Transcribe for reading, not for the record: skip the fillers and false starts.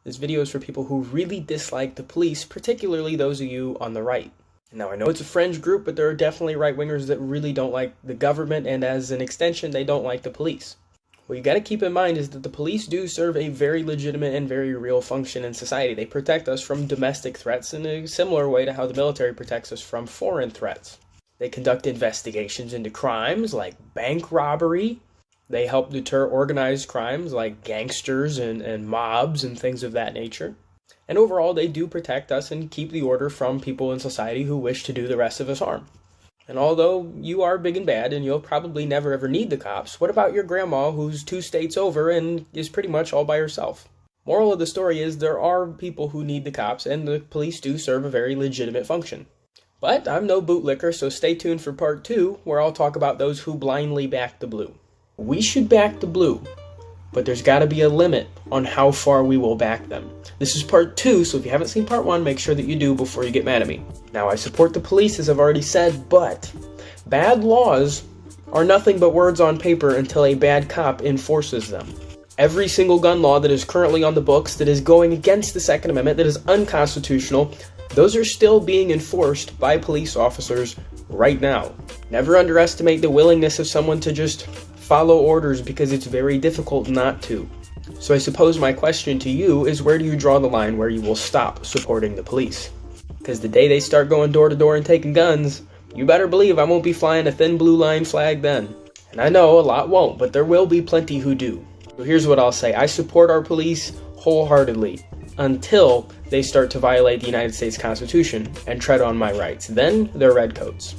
This video is for people who really dislike the police, particularly those of you on the right. Now, I know it's a fringe group, but there are definitely right-wingers that really don't like the government, and as an extension, they don't like the police. What you got to keep in mind is that the police do serve a very legitimate and very real function in society. They protect us from domestic threats in a similar way to how the military protects us from foreign threats. They conduct investigations into crimes like bank robbery. They help deter organized crimes like gangsters and mobs and things of that nature. And overall, they do protect us and keep the order from people in society who wish to do the rest of us harm. And although you are big and bad and you'll probably never ever need the cops, what about your grandma who's 2 states over and is pretty much all by herself? Moral of the story is there are people who need the cops, and the police do serve a very legitimate function. But I'm no bootlicker, so stay tuned for part 2, where I'll talk about those who blindly back the blue. We should back the blue, but there's got to be a limit on how far we will back them. This is part 2, so if you haven't seen part 1, make sure that you do before you get mad at me. Now, I support the police, as I've already said, but bad laws are nothing but words on paper until a bad cop enforces them. Every single gun law that is currently on the books that is going against the Second Amendment, that is unconstitutional, those are still being enforced by police officers right now. Never underestimate the willingness of someone to just follow orders, because it's very difficult not to. So I suppose my question to you is, where do you draw the line where you will stop supporting the police? Because the day they start going door to door and taking guns, you better believe I won't be flying a thin blue line flag then. And I know a lot won't, but there will be plenty who do. So here's what I'll say. I support our police wholeheartedly until they start to violate the United States Constitution and tread on my rights. Then they're redcoats.